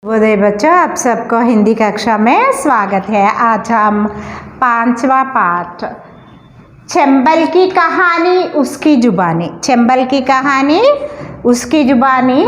शुभोदय बच्चों, आप सबको हिंदी कक्षा में स्वागत है। आज हम 5वां पाठ चंबल की कहानी उसकी जुबानी, चंबल की कहानी उसकी जुबानी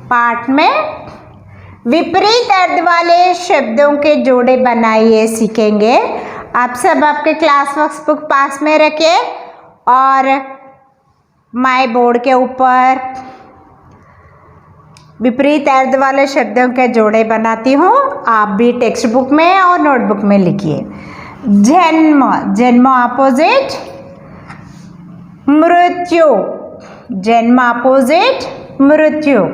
पाठ में विपरीत अर्थ वाले शब्दों के जोड़े बनाइए सीखेंगे। आप सब आपके क्लास वर्क बुक पास में रखें और माई बोर्ड के ऊपर विपरीत अर्थ वाले शब्दों के जोड़े बनाती हूँ। आप भी टेक्स्ट बुक में और नोटबुक में लिखिए। जन्म, जन्म अपोजिट मृत्यु, जन्म अपोजिट मृत्यु।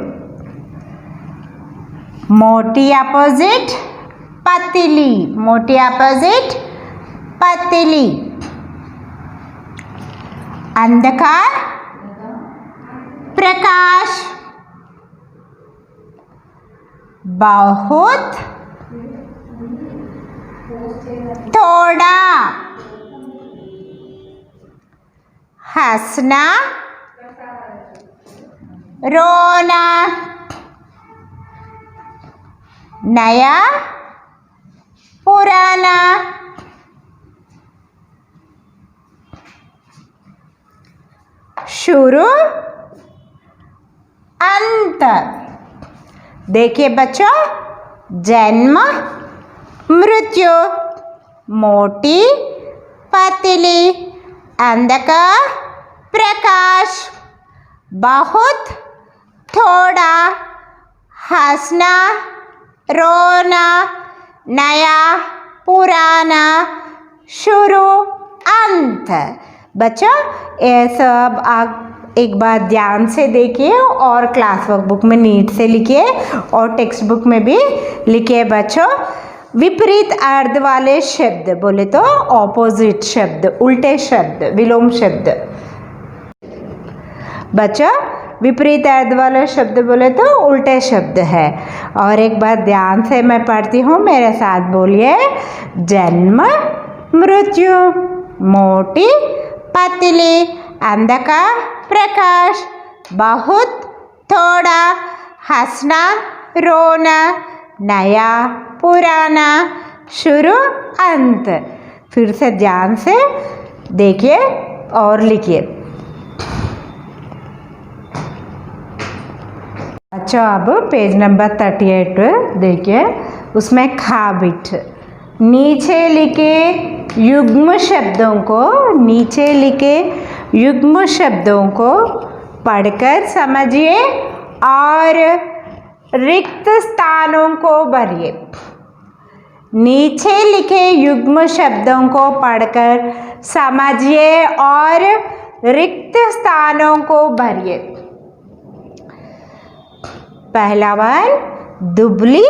मोटी अपोजिट पतली, मोटी अपोजिट पतली। अंधकार प्रकाश, बहुत थोड़ा। हंसना रोना, नया पुराना। शुरू अंत। देखिए बच्चों, जन्म मृत्यु, मोटी पतली, अंधकार प्रकाश, बहुत थोड़ा, हंसना रोना, नया पुराना, शुरू अंत। बच्चों ये सब आप एक बार ध्यान से देखिए और क्लास वर्क बुक में नीट से लिखिए और टेक्स्ट बुक में भी लिखिए। बच्चों विपरीत अर्थ वाले शब्द बोले तो ऑपोजिट शब्द, उल्टे शब्द, विलोम शब्द। बच्चों विपरीत अर्थ वाले शब्द बोले तो उल्टे शब्द है। और एक बार ध्यान से मैं पढ़ती हूँ, मेरे साथ बोलिए। जन्म मृत्यु, मोटी पतली, अंधकार प्रकाश, बहुत थोड़ा, हंसना रोना, नया पुराना, शुरू अंत। फिर से ध्यान से देखिए और लिखिए। अच्छा, अब पेज नंबर 38 देखिए, उसमें खा बिट। नीचे लिखे युग्म शब्दों को, नीचे लिखे युग्म शब्दों को पढ़कर समझिए और रिक्त स्थानों को भरिए। नीचे लिखे युग्म शब्दों को पढ़कर समझिए और रिक्त स्थानों को भरिए। पहला वर्ड दुबली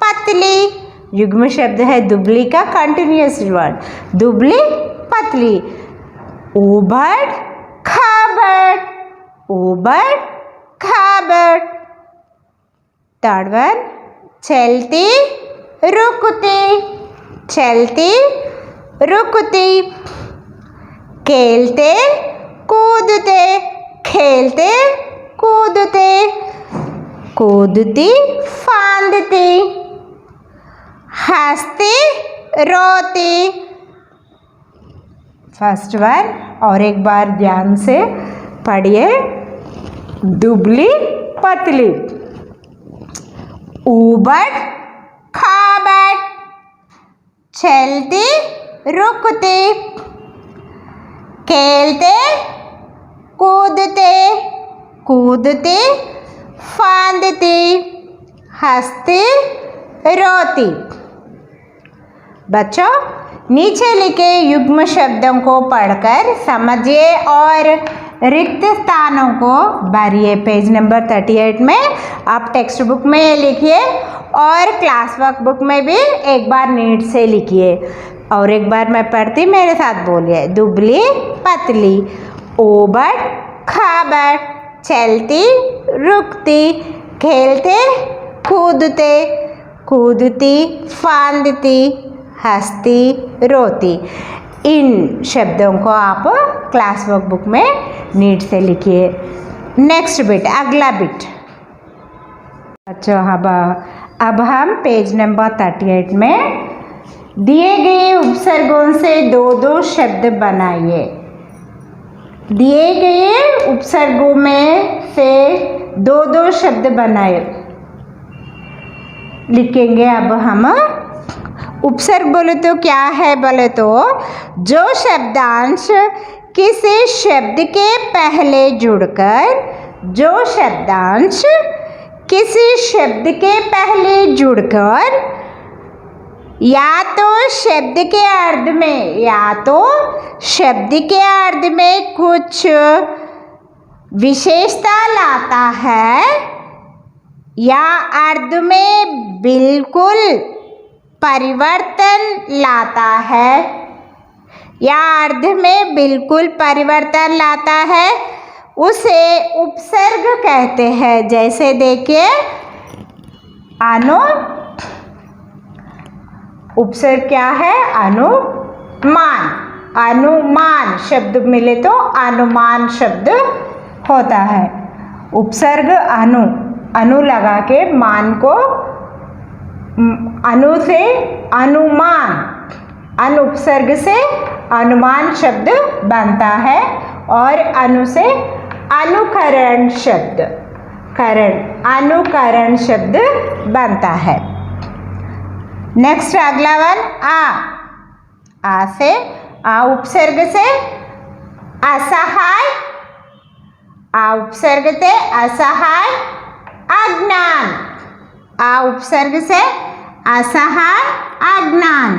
पतली, युग्म शब्द है दुबली का कंटिन्यूअस वर्ड, दुबली पतली। ऊबड़ खाबड़, ऊबड़ खाबड़। थर्ड वर्ड चलती रुकती, चलती रुकती। खेलते कूदते, खेलते कूदते, कूदती फांदती। हंसती रोती। फर्स्ट वर्ड और एक बार ध्यान से पढ़िए। दुबली पतली, ऊबड़ खाबड़, चलती रुकती, खेलते कूदते, कूदती फांदती, हंसती रोती। बच्चों नीचे लिखे युग्म शब्दों को पढ़कर समझिए और रिक्त स्थानों को भरिए। पेज नंबर 38 में आप टेक्स्ट बुक में लिखिए और क्लास वर्क बुक में भी एक बार नीट से लिखिए। और एक बार मैं पढ़ती, मेरे साथ बोलिए। दुबली पतली, ऊबड़ खाबड़, चलती रुकती, खेलते कूदते, कूदती फांदती, हंसती रोती। इन शब्दों को आप क्लास वर्क बुक में नीट से लिखिए। नेक्स्ट बिट, अगला बिट। अच्छा, अब हम पेज नंबर 38 में दिए गए उपसर्गों से दो दो शब्द बनाइए। दिए गए उपसर्गों में से दो दो शब्द बनाए लिखेंगे। अब हम उपसर्ग बोले तो क्या है, बोले तो जो शब्दांश किसी शब्द के पहले जुड़कर, जो शब्दांश किसी शब्द के पहले जुड़कर या तो शब्द के अर्थ में, या तो शब्द के अर्थ में कुछ विशेषता लाता है या अर्थ में बिल्कुल परिवर्तन लाता है, या अर्थ में बिल्कुल परिवर्तन लाता है, उसे उपसर्ग कहते हैं। जैसे देखिए, उपसर्ग क्या है? अनुमान। अनुमान शब्द मिले तो अनुमान शब्द होता है। उपसर्ग अनु लगा के मान को, अनु से अनुमान, अनुपसर्ग से अनुमान शब्द बनता है और अनु से अनुकरण शब्द, अनुकरण शब्द बनता है। नेक्स्ट अगला वन आ से, आ उपसर्ग से असहाय, आ उपसर्ग से असहाय, अज्ञान, आ उपसर्ग से असहाय, अज्ञान।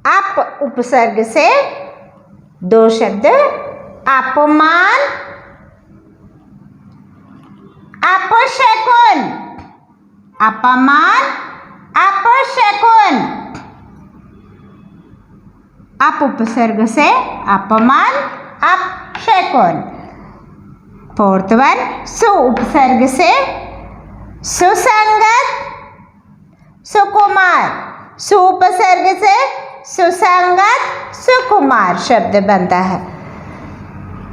अप उपसर्ग से दो शब्द, अपमान, अपशकुन, अपमान, अपशकुन। अप उपसर्ग से अपमान, अपशकुन। फोर्थ वन सु उपसर्ग से सुसंगत, सुकुमार, सु उपसर्ग से सुसंगत, सुकुमार शब्द बनता है।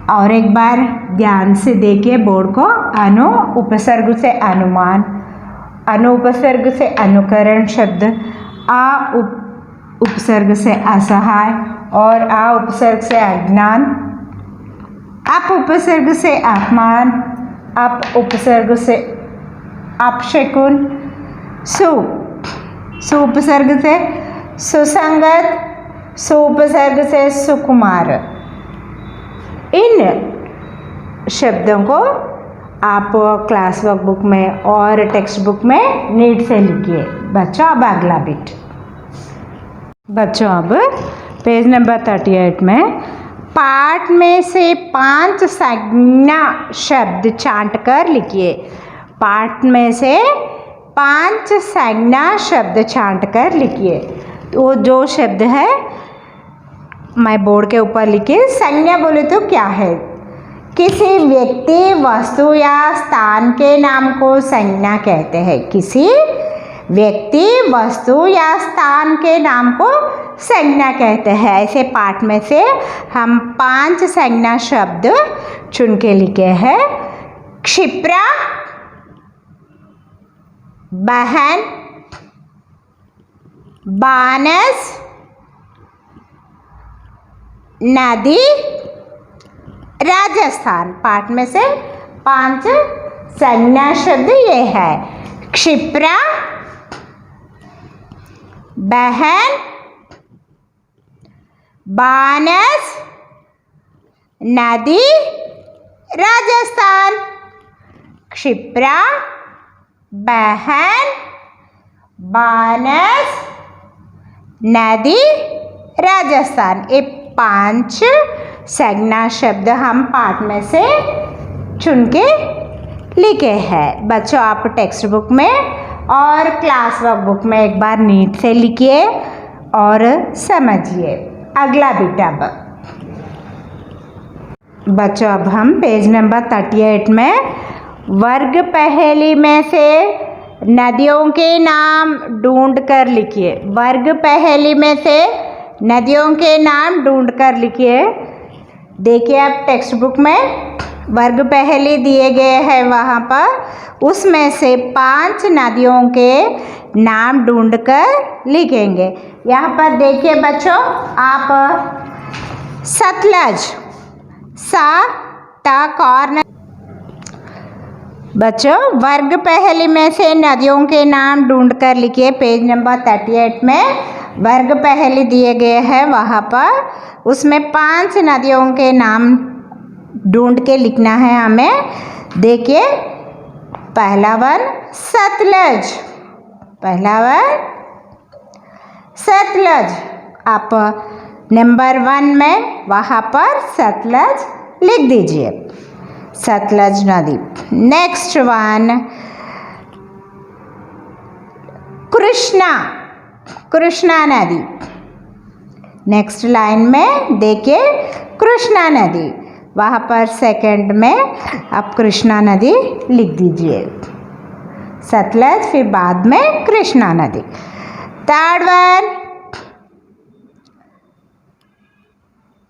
और एक बार ध्यान से देखिए बोर्ड को। अनु उपसर्ग से अनुमान, अनु उपसर्ग से अनुकरण शब्द, आ उपसर्ग से असहाय और आ उपसर्ग से अज्ञान, अप उपसर्ग से अपमान, अप उपसर्ग से अपशकुन, सु उपसर्ग से सुसंगत, सु उपसर्ग से सुकुमार। इन शब्दों को आप क्लास वर्कबुक में और टेक्स्ट बुक में नीट से लिखिए। बच्चों अब अगला बिट, बच्चों अब पेज नंबर 38 में पाठ में से 5 संज्ञा शब्द छांट कर लिखिए। पाठ में से 5 संज्ञा शब्द छांट कर लिखिए। तो जो शब्द है मैं बोर्ड के ऊपर लिखिए। संज्ञा बोले तो क्या है? किसी व्यक्ति, वस्तु या स्थान के नाम को संज्ञा कहते हैं। किसी व्यक्ति, वस्तु या स्थान के नाम को संज्ञा कहते हैं। ऐसे पाठ में से हम 5 संज्ञा शब्द चुन के लिखे हैं। क्षिप्रा, बहन, बानस, नदी, राजस्थान। पाठ में से 5 संज्ञा शब्द ये है। क्षिप्रा, बहन, बानस, नदी, राजस्थान। क्षिप्रा, बहन, बानस, नदी, राजस्थान। ये 5 संज्ञा शब्द हम पाठ में से चुन के लिखे हैं। बच्चों आप टेक्स्ट बुक में और क्लास वर्कबुक में एक बार नीट से लिखिए और समझिए। अगला बिट अब बच्चों अब हम पेज नंबर 38 में वर्ग पहेली में से नदियों के नाम ढूंढ कर लिखिए। वर्ग पहेली में से नदियों के नाम ढूंढ कर लिखिए। देखिए आप टेक्स्ट बुक में वर्ग पहले दिए गए हैं वहाँ पर उसमें से 5 नदियों के नाम ढूंढकर लिखेंगे। यहाँ पर देखिए बच्चों, आप सतलज सा टा कॉर्नर बच्चों वर्ग पहली में से नदियों के नाम ढूंढकर लिखिए। पेज नंबर 38 में वर्ग पहली दिए गए हैं वहाँ पर उसमें 5 नदियों के नाम ढूंढ के लिखना है हमें। देखिए पहला वन सतलज, पहला वन सतलज। आप नंबर 1 में वहाँ पर सतलज लिख दीजिए, सतलज नदी। नेक्स्ट वन कृष्णा, कृष्णा नदी। नेक्स्ट लाइन में देखिए कृष्णा नदी, वहाँ पर सेकंड में आप कृष्णा नदी लिख दीजिए, सतलज फिर बाद में कृष्णा नदी। थर्ड वन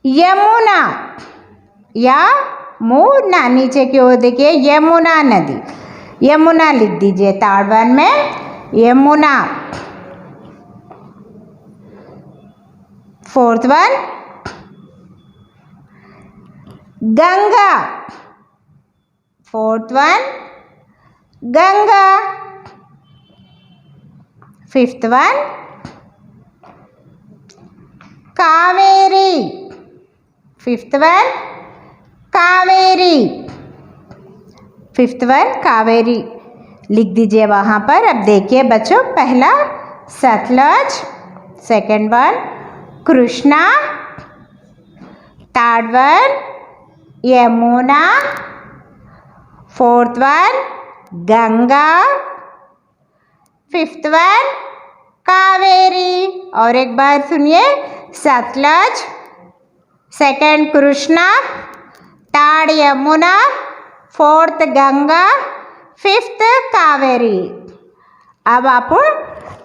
यमुना, या मुना, नीचे की ओर देखिए यमुना नदी, यमुना लिख दीजिए थर्ड वन में Yamuna. Fourth one Ganga, fourth one Ganga. Fifth one Kaveri, fifth one Kaveri, fifth one Kaveri लिख दीजिए वहाँ पर। अब देखिए बच्चों, पहला Sutlej, second one Krishna, third one Yamuna, fourth one Ganga, fifth one Kaveri. और एक बार सुनिए, Sutlej, second Krishna, third Yamuna, fourth Ganga, fifth Kaveri. अब आप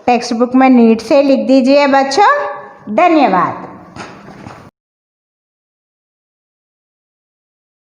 टेक्स्ट बुक में नीट से लिख दीजिए बच्चों। धन्यवाद।